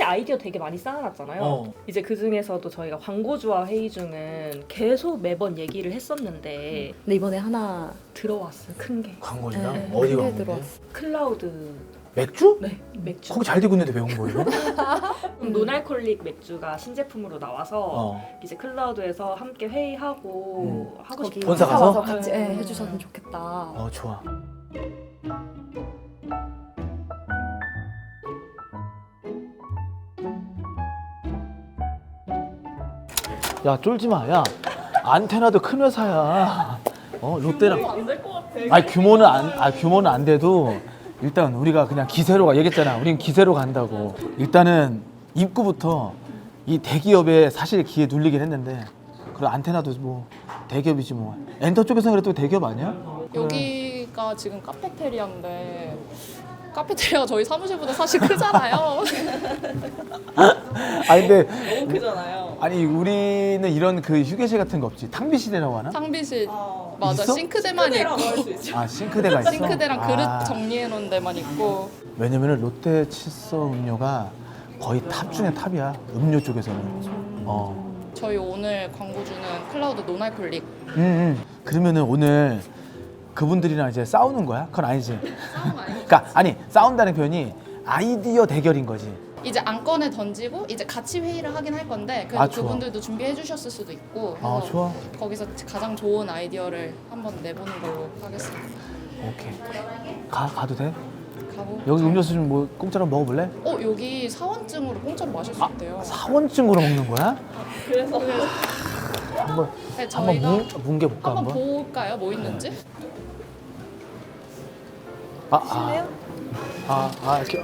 아이디어 되게 많이 쌓아놨잖아요. 이제 그 중에서도 저희가 광고주와 회의 중은 계속 매번 얘기를 했었는데 근데 이번에 하나 들어왔어요. 큰 게. 광고니까 네, 어디 크게 광고인데? 들어왔어. 클라우드. 맥주? 네, 맥주. 거기 잘 되고 있는데 왜 온 거예요? 노날콜릭 맥주가 신제품으로 나와서 이제 클라우드에서 함께 회의하고 하고 거기 싶어요. 본사 가서? 와서 같이 네. 해주셨으면 좋겠다. 좋아. 야 쫄지 마. 야 안테나도 큰 회사야. 롯데랑. 안될 것 같아. 아니 규모는 안 돼도 일단 우리가 그냥 기세로 가. 얘기했잖아. 우린 기세로 간다고. 일단은 입구부터 이 대기업에 사실 기에 눌리긴 했는데 그리고 안테나도 뭐 대기업이지 뭐. 엔터 쪽에서는 그래도 대기업 아니야? 여기가 지금 카페테리아인데 카페테리아가 저희 사무실보다 사실 크잖아요. 아니 근데 너무 크잖아요. 아니 우리는 이런 그 휴게실 같은 거 없지. 탕비실이라고 하나? 탕비실 맞아. 있어? 싱크대만 있고 싱크대가 있어. 싱크대랑 그릇 정리해 놓은 데만 있고. 왜냐면은 롯데 칠성 음료가 거의 탑 중에 탑이야. 음료 쪽에서는. 저희 오늘 광고주는 클라우드 노날콜릭. 그러면은 오늘 그분들이랑 이제 싸우는 거야? 그건 아니지. 싸움 아니에요? 그러니까 아니 싸운다는 표현이 아이디어 대결인 거지. 이제 안건을 던지고 이제 같이 회의를 하긴 할 건데 그래도 좋아. 그분들도 준비해 주셨을 수도 있고 그래서 좋아. 거기서 가장 좋은 아이디어를 한번 내보는 걸로 하겠습니다. 오케이. 가도 돼? 가보. 여기 음료수 좀 뭐 공짜로 먹어볼래? 여기 사원증으로 공짜로 마실 수 있대요. 사원증으로 먹는 거야? 그래서 한번 네, 저희가 한번 뭉개 볼까 한번 한번? 볼까요? 뭐 있는지? 이렇게.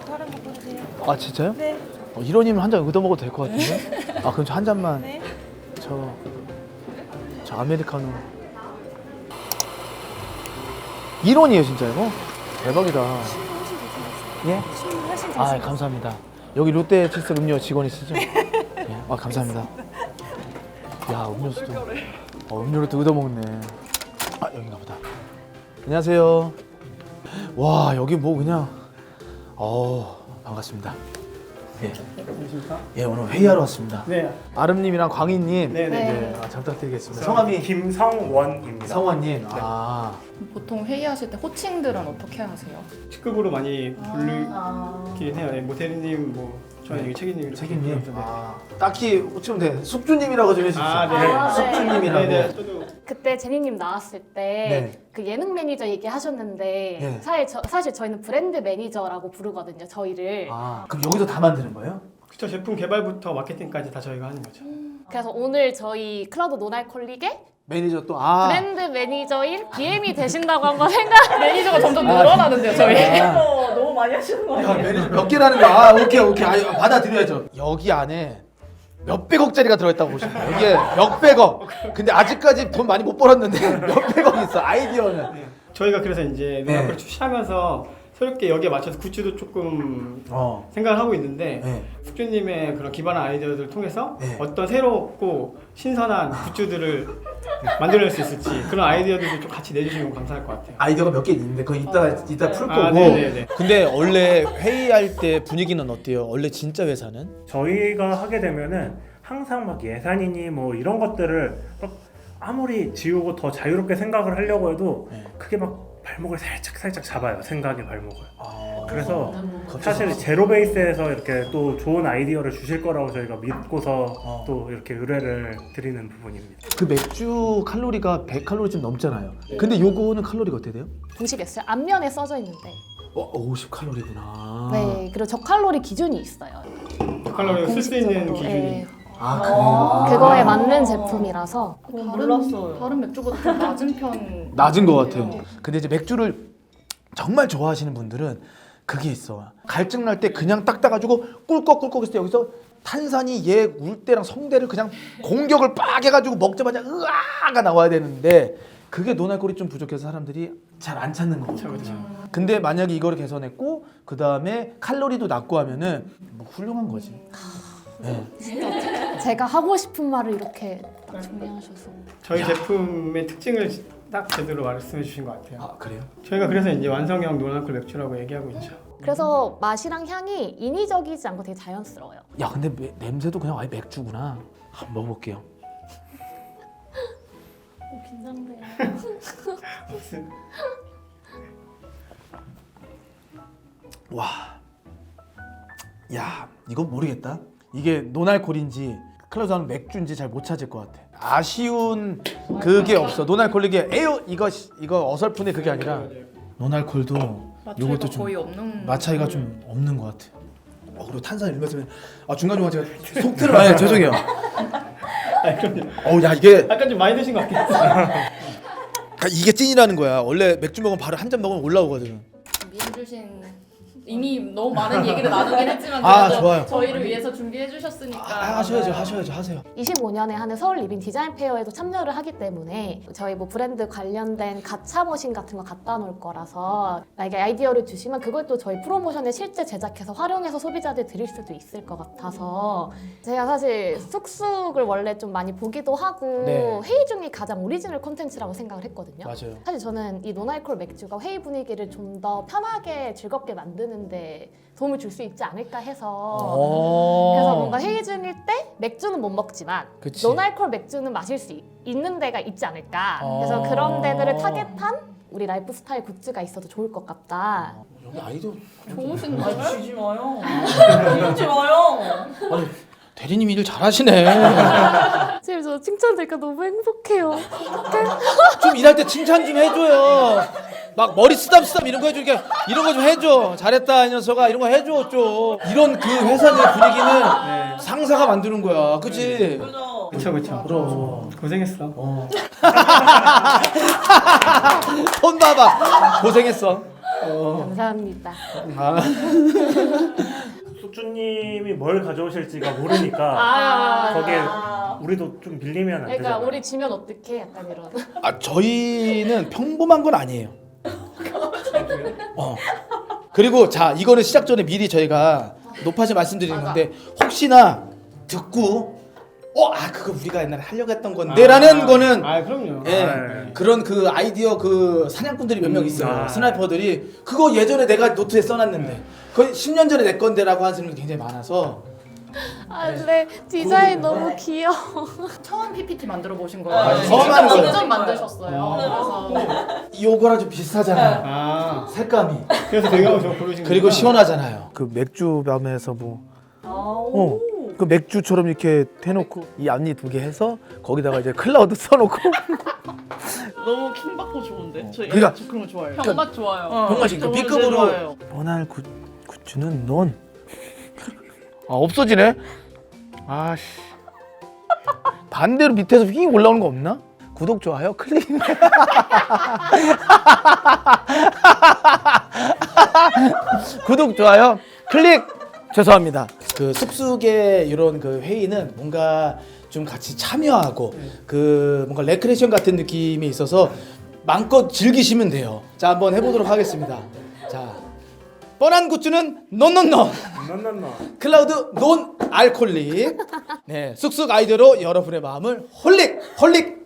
다른 거 보세요. 진짜요? 네. 이러니면 한 잔 얻어 먹어도 될 것 같은데? 그럼 저 한 잔만. 네. 저 아메리카노. 1원이에요 진짜 이거? 대박이다. 예? 감사합니다. 여기 롯데 칠성 음료 직원이시죠? 예. 감사합니다. 야 음료수도. 음료를 또 얻어 먹네. 여긴가 보다. 안녕하세요. 와 여기 뭐 그냥. 반갑습니다. 예. 예, 오늘 회의하러 왔습니다. 네. 아름님이랑 광희님. 네네. 잘 부탁드리겠습니다. 성함이 김성원입니다. 성원님. 보통 회의하실 때 호칭들은 어떻게 하세요? 직급으로 많이 부르긴 해요. 네, 모태리님, 저는 여기 책임님 이렇게 책임님. 불러서, 딱히 어찌면 돼. 숙주님이라고 좀 해주십시오. 네. 숙주님이라고. 네, 저도 그때 제니님 나왔을 때 네. 그 예능 매니저 얘기하셨는데 네. 사실 저희는 브랜드 매니저라고 부르거든요. 저희를. 그럼 여기서 다 만드는 거예요? 그쵸, 제품 개발부터 마케팅까지 다 저희가 하는 거죠. 그래서 오늘 저희 클라우드 노날콜릭의 매니저 또 브랜드 매니저인 BM이 되신다고 한번 매니저가 점점 늘어나는데요, 저희. 너무 많이 하시는 거 야, 매니저 몇 개라는 거야? 오케이. 받아들여야죠. 여기 안에 몇백억짜리가 들어있다고 보시면 돼요. 여기에 몇백억. 근데 아직까지 돈 많이 못 벌었는데 몇백억 있어. 아이디어는. 네. 저희가 그래서 이제 노나콜 출시하면서 새롭게 여기에 맞춰서 굿즈도 조금 생각을 하고 있는데 숙주님의 그런 기발한 아이디어들을 통해서 어떤 새롭고 신선한 굿즈들을 만들어낼 수 있을지 그런 아이디어들도 좀 같이 내주시면 감사할 것 같아요. 아이디어가 몇 개 있는데 그건 이따 풀 거고. 네네네. 근데 원래 회의할 때 분위기는 어때요? 원래 진짜 회사는? 저희가 하게 되면은 항상 막 예산이니 뭐 이런 것들을 막 아무리 지우고 더 자유롭게 생각을 하려고 해도 그게 막 발목을 살짝 잡아요. 생각의 발목을. 그래서 사실 제로 베이스에서 이렇게 또 좋은 아이디어를 주실 거라고 저희가 믿고서 또 이렇게 의뢰를 드리는 부분입니다. 그 맥주 칼로리가 100칼로리 좀 넘잖아요. 근데 요거는 칼로리가 어떻게 돼요? 보시겠어요? 앞면에 써져 있는데. 50칼로리구나. 네, 그리고 저칼로리 기준이 있어요. 칼로리가 쓸 수 있는 공식적으로. 기준이 네. 그래요? 그거에 맞는 제품이라서. 몰랐어요. 다른 맥주보다 좀 낮은 편. 낮은 것 같아요. 근데 이제 맥주를 정말 좋아하시는 분들은 그게 있어. 갈증 날 때 그냥 딱 따가지고 꿀꺽꿀꺽 했을 때 여기서 탄산이 얘 울대랑 성대를 그냥 공격을 빡 해가지고 먹자마자 으아가 나와야 되는데 그게 노날콜이 좀 부족해서 사람들이 잘 안 찾는 거거든요. 근데 만약에 이거를 개선했고 그 다음에 칼로리도 낮고 하면은 뭐 훌륭한 거지. 네. 제가 하고 싶은 말을 이렇게 정리하셔서. 저희 제품의 특징을 딱 제대로 말씀해 주신 것 같아요. 아 그래요? 저희가 그래서 이제 완성형 노알콜 맥주라고 얘기하고 있죠. 그래서 맛이랑 향이 인위적이지 않고 되게 자연스러워요. 야 근데 냄새도 그냥 아예 맥주구나. 한번 먹어볼게요. 긴장돼요. 와, 야 이건 모르겠다. 이게 노알콜인지 클라우드는 맥주인지 잘 못 찾을 것 같아. 아쉬운 그게 없어. 노알콜리게 에요 이거 어설픈데 그게 아니라 노알콜도 맛차이가 요것도 좀 거의 없는. 맛 차이가 좀 없는 것 같아. 그리고 탄산을 일면서 중간중간 제가 속 들어가요. 죄송해요. 야 이게 약간 좀 많이 드신 것 같아요. 이게 찐이라는 거야. 원래 맥주 먹으면 바로 한 잔 먹으면 올라오거든. 준비해주신 이미 너무 많은 얘기를 나누긴 했지만 아, 그래도 좋아요. 저희를 위해서 준비해주셨으니까 하셔야죠. 하세요. 25년에 하는 서울 리빙 디자인 페어에도 참여를 하기 때문에 저희 뭐 브랜드 관련된 가차 머신 같은 거 갖다 놓을 거라서 만약에 아이디어를 주시면 그걸 또 저희 프로모션에 실제 제작해서 활용해서 소비자들 드릴 수도 있을 것 같아서 제가 사실 쑥쑥을 원래 좀 많이 보기도 하고 네. 회의 중이 가장 오리지널 콘텐츠라고 생각을 했거든요. 맞아요. 사실 저는 이 노알콜 맥주가 회의 분위기를 좀 더 편하게 즐겁게 만드는데 도움을 줄 수 있지 않을까 해서 그래서 뭔가 회의 중일 때 맥주는 못 먹지만 그치. 노알콜 맥주는 마실 수 있는 데가 있지 않을까. 그래서 그런 데들을 타겟한 우리 라이프 스타일 굿즈가 있어도 좋을 것 같다. 여기 아이디어 좋으신데? 지지 마요. 지지 마요. 아니 대리님이 일 잘하시네. 지금 저 칭찬드리니까 너무 행복해요. 좀 일할 때 칭찬 좀 해줘요. 막 머리 쓰담쓰담 이런 거 해줘. 이런 거 좀 해줘. 잘했다 이 녀석아 이런 거 해줘 좀. 이런 그 회사 내 분위기는 상사가 만드는 거야. 그치? 그쵸. 그럼. 고생했어. 손 봐봐. 고생했어. 감사합니다. 숙주님이 뭘 가져오실지가 모르니까 거기에 우리도 좀 밀리면 안 그러니까 되잖아요. 우리 지면 어떡해? 약간 이런. 저희는 평범한 건 아니에요. 그리고 자 이거는 시작 전에 미리 저희가 높아서 말씀드리는 건데 혹시나 듣고 그거 우리가 옛날에 하려고 했던 건데라는 거는 그럼요. 그런 그 아이디어 그 사냥꾼들이 몇 명 있어요. 스나이퍼들이 그거 예전에 내가 노트에 써놨는데 거의 10년 전에 내 건데라고 하는 사람이 굉장히 많아서 근데 디자인 너무 귀여워. 처음 PPT 만들어 보신 맞아요. 거예요. 처음 하는 거예요. 직접 만드셨어요. 그래서 요거랑 좀 비슷하잖아요. 색감이. 그래서 내가 저 고르신 그리고 거구나. 시원하잖아요. 그 맥주 밤에서 그 맥주처럼 이렇게 해놓고 이 앞니 2개 해서 거기다가 이제 클라우드 써놓고 너무 킹받고 좋은데. 저 그러니까- 저 그런 거 좋아해요. 병맛 좋아요. 병맛이니까 저는 B급으로 좋아해요. 원할 굿즈는 넌 없어지네. 아씨 반대로 밑에서 휙 올라오는 거 없나? 구독 좋아요 클릭. 구독 좋아요 클릭. 죄송합니다. 그 쑥쑥의 이런 그 회의는 뭔가 좀 같이 참여하고 그 뭔가 레크레이션 같은 느낌이 있어서 마음껏 즐기시면 돼요. 자 한번 해보도록 하겠습니다. 자 뻔한 굿즈는 논논논 클라우드 논 알콜릭. 네 쑥쑥 아이디어로 여러분의 마음을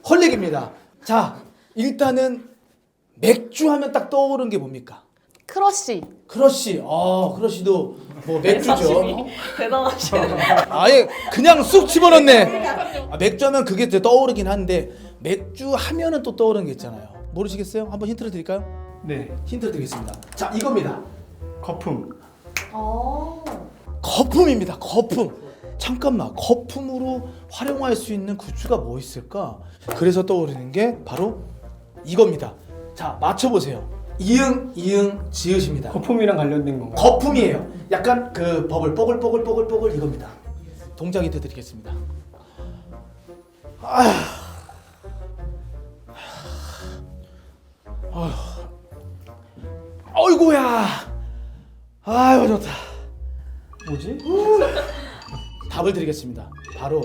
홀릭입니다. 자 일단은 맥주 하면 딱 떠오르는 게 뭡니까? 크러쉬. 크러쉬. 크러쉬도 뭐 맥주죠. 대단하시네. 아예 그냥 쑥 집어넣네. 맥주 하면 그게 떠오르긴 한데 맥주 하면은 또 떠오르는 게 있잖아요. 모르시겠어요? 한번 힌트를 드릴까요? 네. 힌트를 드리겠습니다. 자 이겁니다. 거품. 거품입니다. 거품. 잠깐만 거품으로 활용할 수 있는 굿즈가 뭐 있을까? 그래서 떠오르는 게 바로 이겁니다. 자 맞춰보세요. 이응 지읒입니다. 거품이랑 관련된 건가요? 거품이에요. 약간 그 버블 뽀글 이겁니다. 동작 힌트 드리겠습니다. 어이구야. 아유 좋다. 뭐지? 답을 드리겠습니다. 바로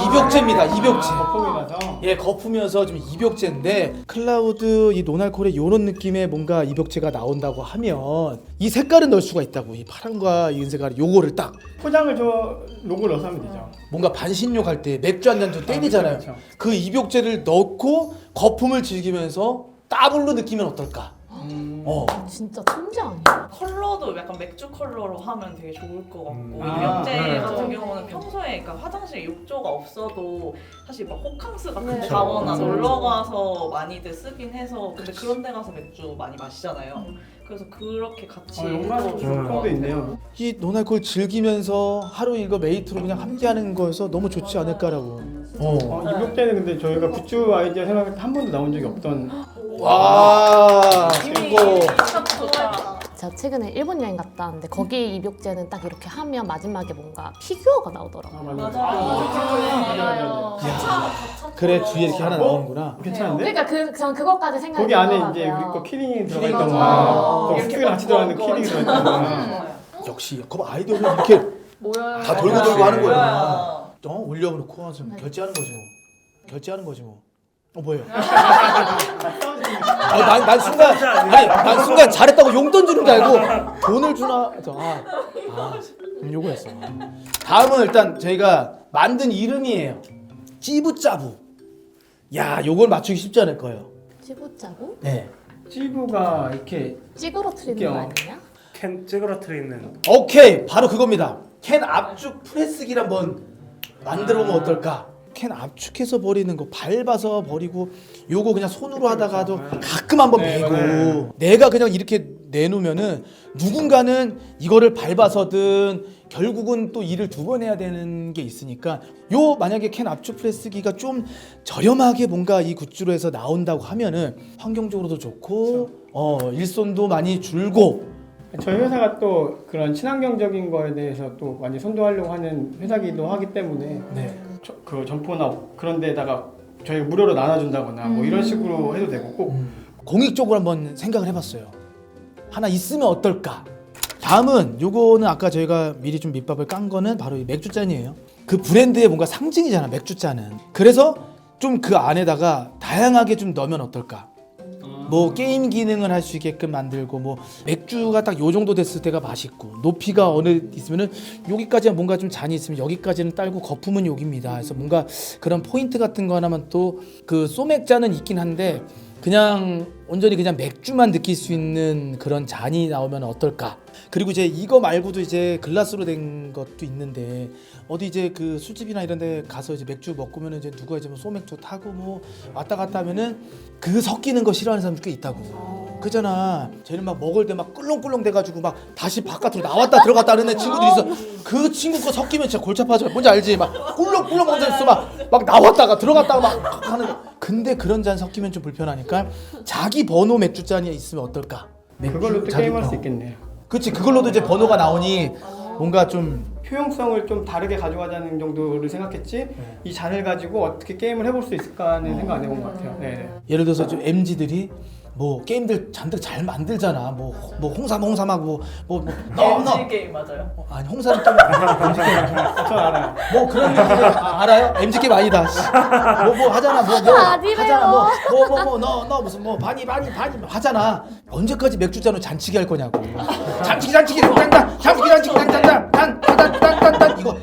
입욕제입니다. 입욕제. 거품이라서. 예, 거품이어서 좀 입욕제인데 클라우드 이 노날콜의 이런 느낌의 뭔가 입욕제가 나온다고 하면 이 색깔은 넣을 수가 있다고. 이 파란과 이 은색깔 요거를 딱 포장을 로고를 넣어서 하면 되죠. 뭔가 반신욕 할 때 맥주 한 잔 좀 때리잖아요. 그렇죠. 그 입욕제를 넣고 거품을 즐기면서 따블로 느끼면 어떨까? 진짜 천재 아니야? 컬러도 약간 맥주 컬러로 하면 되게 좋을 것 같고 아, 입욕제 네. 같은 경우는 평소에 그러니까 화장실 욕조가 없어도 사실 막 호캉스 같은 데 네. 가거나 맞아요. 놀러 가서 많이들 쓰긴 해서 근데 그런 데 가서 맥주 많이 마시잖아요. 그래서 그렇게 같이 연관도 해도 좋을 것 조건도 같아요. 있네요. 이 노날콜 즐기면서 하루 일과 메이트로 그냥 함께하는 거여서 너무 좋지 않을까라고. 입욕제는 근데 저희가 굿즈 아이디어 생각할 때 한 번도 나온 적이 없던. 와, 최고. 제가 최근에 일본 여행 갔다 왔는데 거기 입욕제는 딱 이렇게 하면 마지막에 뭔가 피규어가 나오더라고요. 맞아요. 그래 뒤에 이렇게 하나 나오는구나. 괜찮은데? 그러니까 전 그것까지 생각이 거기 안에 들더라고요. 이제 우리 거 키링이 들어가 키링. 있던 아. 거야. 스틱이랑 같이 들어가는 키링이 들어가 있던 거야. 역시 그럼 아이디어는 이렇게 모여요. 다 돌고 돌고 하는 거야. 모여요. 올려놓고 와서 결제하는 거지 뭐. 결제하는 거지 뭐. 뭐예요? 난 순간 난 순간 잘했다고 용돈 주는 줄 알고 돈을 주나? 요거였어. 다음은 일단 저희가 만든 이름이에요. 찌부짜부. 야, 요걸 맞추기 쉽지 않을 거예요. 찌부짜고? 네. 찌부가 이렇게 찌그러트리는 거 아니냐? 캔 찌그러뜨리는 오케이, 바로 그겁니다. 캔 압축 프레스기를 한번 만들어 보면 어떨까? 캔 압축해서 버리는 거, 밟아서 버리고, 요거 그냥 손으로 하다가도 가끔 한번 베고, 내가 그냥 이렇게 내놓으면은 누군가는 이거를 밟아서든 결국은 또 일을 두 번 해야 되는 게 있으니까, 요 만약에 캔 압축 프레스기가 좀 저렴하게 뭔가 이 굿즈로 해서 나온다고 하면은 환경적으로도 좋고, 일손도 많이 줄고. 저희 회사가 또 그런 친환경적인 거에 대해서 또 많이 선도하려고 하는 회사기도 하기 때문에 네. 그 점포나 그런 데다가 저희 무료로 나눠준다거나 뭐 이런 식으로 해도 되고 꼭 공익적으로 한번 생각을 해봤어요. 하나 있으면 어떨까? 다음은 요거는 아까 저희가 미리 좀 밑밥을 깐 거는 바로 이 맥주잔이에요. 그 브랜드의 뭔가 상징이잖아, 맥주잔은. 그래서 좀 그 안에다가 다양하게 좀 넣으면 어떨까? 뭐 게임 기능을 할 수 있게끔 만들고, 뭐 맥주가 딱 요 정도 됐을 때가 맛있고, 높이가 어느 있으면은 여기까지는 뭔가 좀 잔이 있으면 여기까지는 딸고 거품은 여기입니다. 그래서 뭔가 그런 포인트 같은 거 하나만 또 그 소맥잔은 있긴 한데 그냥 온전히 그냥 맥주만 느낄 수 있는 그런 잔이 나오면 어떨까? 그리고 이제 이거 말고도 이제 글라스로 된 것도 있는데 어디 이제 그 술집이나 이런 데 가서 이제 맥주 먹고면은 이제 누가 이제 뭐 소맥주 타고 뭐 왔다 갔다 하면은 그 섞이는 거 싫어하는 사람들 꽤 있다고. 그잖아. 쟤는 막 먹을 때 막 꿀렁꿀렁 돼가지고 막 다시 바깥으로 나왔다 들어갔다 하는 애 친구들이 있어. 그 친구 거 섞이면 진짜 골치 아파져. 뭔지 알지? 막 꿀렁꿀렁 먼저 있어. 막 나왔다가 들어갔다가 막 하는. 근데 그런 잔 섞이면 좀 불편하니까 자기 번호 맥주 잔이 있으면 어떨까? 그걸로 또 자기- 게임할 수 있겠네요. 그렇지. 그걸로도 이제 번호가 나오니 뭔가 좀 효용성을 좀 다르게 가져가자는 정도를 생각했지 이 잔을 가지고 어떻게 게임을 해볼 수 있을까 하는 생각 안 해본 것 같아요. 네. 예를 들어서 좀 MZ들이 뭐 게임들 잔들 잘 만들잖아. 뭐 홍삼하고 너 게임 맞아요. 아니 홍삼 게임 MZ 게임 저 알아요. 뭐 그런 얘기를 알아요? MZ 게임 아니다. 뭐 하잖아. 아니래요. 하잖아. 너 무슨 뭐 반이 하잖아. 언제까지 맥주잔으로 잔치기 할 거냐고. 잔치기 딴 이거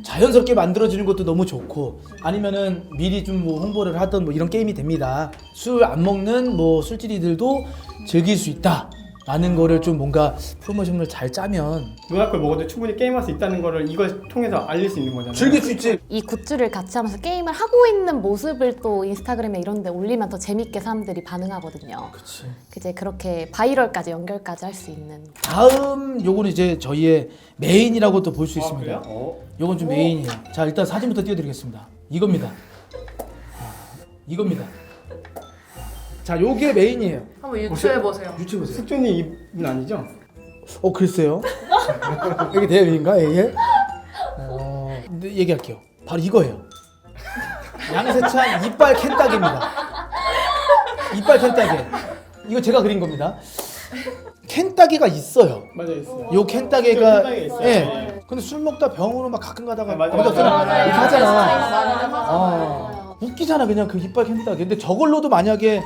자연스럽게 만들어지는 것도 너무 좋고, 아니면은 미리 좀 뭐 홍보를 하던 뭐 이런 게임이 됩니다. 술 안 먹는 뭐 술집이들도 즐길 수 있다 라는 거를 좀 뭔가 프로모션을 잘 짜면 노알콜 먹어도 충분히 게임할 수 있다는 거를 이걸 통해서 알릴 수 있는 거잖아요. 즐길 수 있지. 이 굿즈를 같이 하면서 게임을 하고 있는 모습을 또 인스타그램에 이런 데 올리면 더 재밌게 사람들이 반응하거든요. 그치. 이제 그렇게 바이럴까지 연결까지 할 수 있는. 다음 요거는 이제 저희의 메인이라고 또 볼 수 있습니다. 그래요? 요건 좀 메인이에요. 자, 일단 사진부터 띄워드리겠습니다. 이겁니다. 이겁니다. 자, 요게 메인이에요. 한번 유추해 보세요. 유튜브 보세요. 숙주님 입은 아니죠? 글쎄요. 여기 대회인가 이게? 근데 얘기할게요. 바로 이거예요. 양세찬 이빨 캔따개입니다. 이빨 캔따개. 이거 제가 그린 겁니다. 캔따개가 있어요. 맞아요, 있어요. 요 캔따개가 캔따개 있어요. 예. 네. 근데 술 먹다 병으로 막 가끔 가다가 맞아, 거기다 맞아. 쓰는 맞아요. 이렇게 하잖아. 맞아요. 웃기잖아 그냥 그 이빨 캔다. 근데 저걸로도 만약에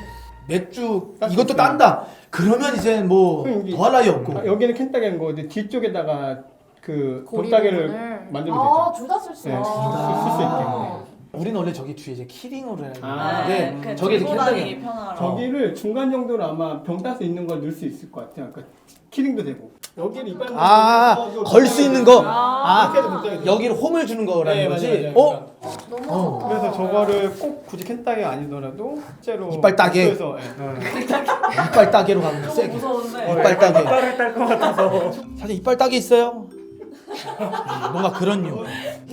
맥주 땄을 이것도 때. 딴다. 그러면 이제 뭐 그럼 여기- 더할 나위 없고. 여기는 캔따개인 거 근데 뒤쪽에다가 그 고리 돌따개를 부분을. 만들면 되죠. 아, 둘 다 쓸 수 네, 있어. 쓸 수 있게. 우리는 원래 저기 뒤에 이제 키링으로 아, 해는데 그 저게 이제 들고 캔다개. 다니기 편하라고. 저기를 중간 정도로 아마 병 따서 있는 걸 넣을 수 있을 것 같아요. 그러니까 키링도 되고. 여기를 이빨 걸 수 있는 거. 이렇게 해도 돌따개 돼요. 여기를 홈을 주는 거라는 네, 거지. 맞아요, 맞아요. 어? 너무 그래서 저거를 꼭 굳이 캔따개 아니더라도 실제로 이빨 따개. 그래서 이빨 따개로 가면 세게. 무서운데. 이빨 따개. 이빨을 딸 것 같아서 사실 이빨 따개 있어요? 뭔가 그런 유.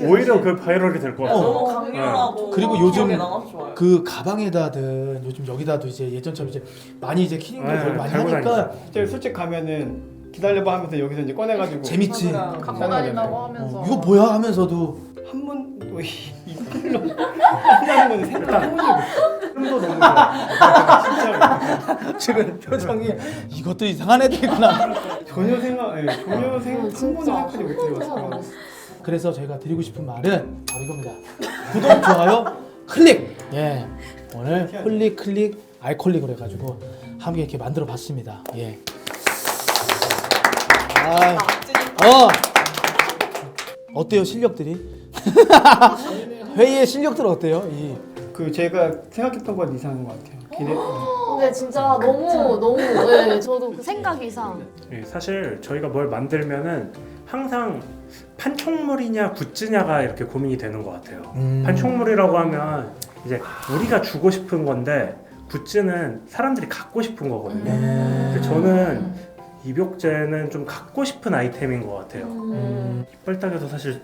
오히려 그 바이럴이 될 것 같아요. 너무 강렬하고 그리고 요즘 기억에 남아서 좋아요. 그 가방에다든 요즘 여기다도 이제 예전처럼 이제 많이 이제 키링도 네, 걸고 많이 달고 하니까 실제 솔직히 가면은 기다려봐 하면서 여기서 이제 꺼내가지고 재밌지. 갖고 다닌다고 하면서. 이거 뭐야 하면서도 한 번도 이걸로 한다는 건 생각해본 적이 없어. 힘도 너무 좋아. 진짜로. 지금 표정이 이것도 이상한 애들이구나. 전혀 생각 한 번도 생각하지 못해봤어. 그래서 제가 드리고 싶은 말은 바로 이겁니다. 구독, 좋아요, 클릭. 예, 오늘 홀릭 클릭 알콜릭으로 해가지고 함께 이렇게 만들어 봤습니다. 예. 어때요 실력들이? 회의의 실력들 어때요? 그 제가 생각했던 것 이상한 것 같아요. 기대. 근데 진짜 너무 네, 저도 그 생각 이상. 예, 사실 저희가 뭘 만들면은 항상 판촉물이냐 굿즈냐가 이렇게 고민이 되는 것 같아요. 판촉물이라고 하면 이제 우리가 주고 싶은 건데 굿즈는 사람들이 갖고 싶은 거거든요. 근데 저는 입욕제는 좀 갖고 싶은 아이템인 것 같아요. 이빨 따개도 사실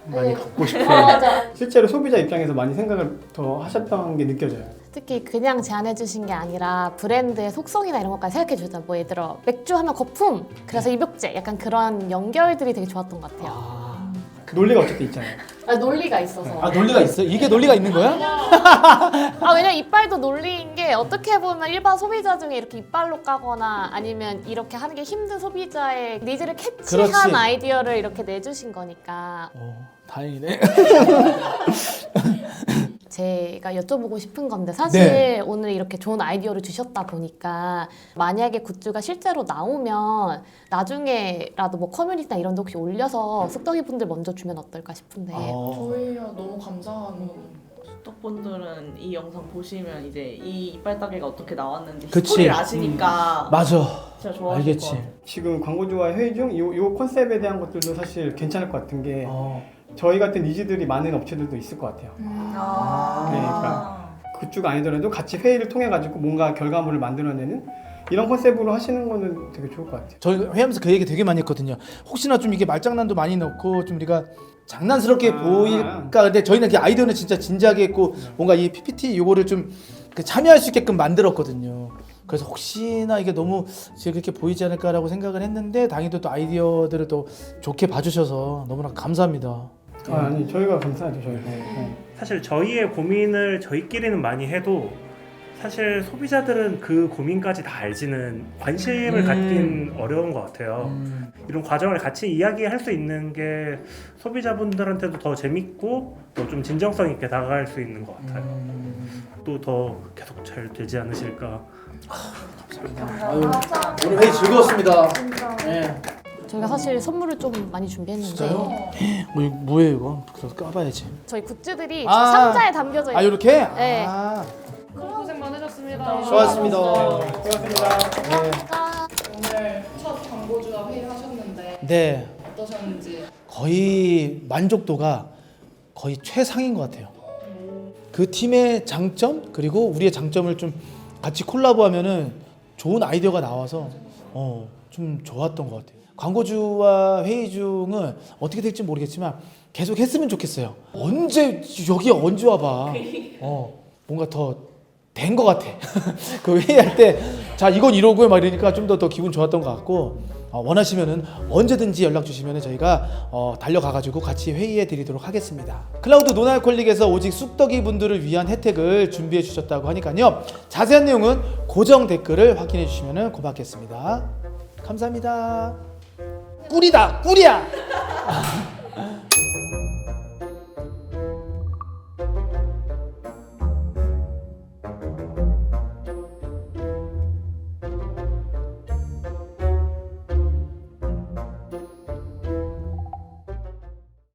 좀 많이 갖고 싶어요. 맞아. 실제로 소비자 입장에서 많이 생각을 더 하셨던 게 느껴져요. 특히 그냥 제안해 주신 게 아니라 브랜드의 속성이나 이런 것까지 생각해 주잖아요. 뭐 예를 들어 맥주 하면 거품, 그래서 입욕제, 약간 그런 연결들이 되게 좋았던 것 같아요. 논리가 어쨌든 있잖아요. 논리가 있어서. 아 논리가 있어? 이게 논리가 있는 거야? 왜냐면 이빨도 논리인 게 어떻게 보면 일반 소비자 중에 이렇게 이빨로 까거나 아니면 이렇게 하는 게 힘든 소비자의 니즈를 캐치한 그렇지. 아이디어를 이렇게 내주신 거니까. 다행이네. 제가 여쭤보고 싶은 건데 사실 오늘 이렇게 좋은 아이디어를 주셨다 보니까 만약에 굿즈가 실제로 나오면 나중에라도 뭐 커뮤니티나 이런 데 혹시 올려서 쑥떡이 분들 먼저 주면 어떨까 싶은데. 저희야 너무 감사한. 덕분들은 이 영상 보시면 이제 이 이빨 따개가 어떻게 나왔는지 그치. 스토리를 아시니까 맞아. 진짜 좋아하실 것 알겠지. 같아요. 지금 광고주와 회의 중 요 컨셉에 대한 것들도 사실 괜찮을 것 같은 게 저희 같은 니즈들이 많은 업체들도 있을 것 같아요. 그러니까 굿즈가 아니더라도 같이 회의를 통해 가지고 뭔가 결과물을 만들어내는 이런 컨셉으로 하시는 거는 되게 좋을 것 같아요. 저희 회의하면서 그 얘기 되게 많이 했거든요. 혹시나 좀 이게 말장난도 많이 넣고 좀 우리가 장난스럽게 보일까. 근데 저희는 그 아이디어는 진짜 진지하게 했고 뭔가 이 PPT 요거를 좀 참여할 수 있게끔 만들었거든요. 그래서 혹시나 이게 너무 그렇게 보이지 않을까라고 생각을 했는데 다행히도 또 아이디어들을 또 좋게 봐주셔서 너무나 감사합니다. 아니 저희가 감사하죠. 저희가. 사실 저희의 고민을 저희끼리는 많이 해도 사실 소비자들은 그 고민까지 다 알지는 관심을 갖긴 어려운 것 같아요. 이런 과정을 같이 이야기할 수 있는 게 소비자분들한테도 더 재밌고 또 좀 진정성 있게 다가갈 수 있는 것 같아요. 또 더 계속 잘 되지 않으실까. 오늘 회의 즐거웠습니다. 네. 저희가 사실 선물을 좀 많이 준비했는데 진짜요? 뭐예요 이거? 그래서 까봐야지. 저희 굿즈들이 아. 상자에 담겨져 있는. 이렇게? 네. 고생 많으셨습니다. 수고하셨습니다. 고맙습니다. 오늘 첫 광고주와 회의하셨는데 네. 어떠셨는지. 거의 만족도가 거의 최상인 것 같아요. 그 팀의 장점 그리고 우리의 장점을 좀 같이 콜라보하면은 좋은 아이디어가 나와서 좀 좋았던 것 같아요. 광고주와 회의 중은 어떻게 될지 모르겠지만 계속 했으면 좋겠어요. 여기 언제 와봐. 뭔가 더 된 것 같아. 그 회의할 때 자 이건 이러고요 막 이러니까 좀 더 기분 좋았던 것 같고 원하시면은 언제든지 연락 주시면은 저희가 달려가가지고 같이 회의해 드리도록 하겠습니다. 클라우드 노날콜릭에서 오직 쑥떡이 분들을 위한 혜택을 준비해 주셨다고 하니까요. 자세한 내용은 고정 댓글을 확인해 주시면은 고맙겠습니다. 감사합니다. 꿀이다 꿀이야.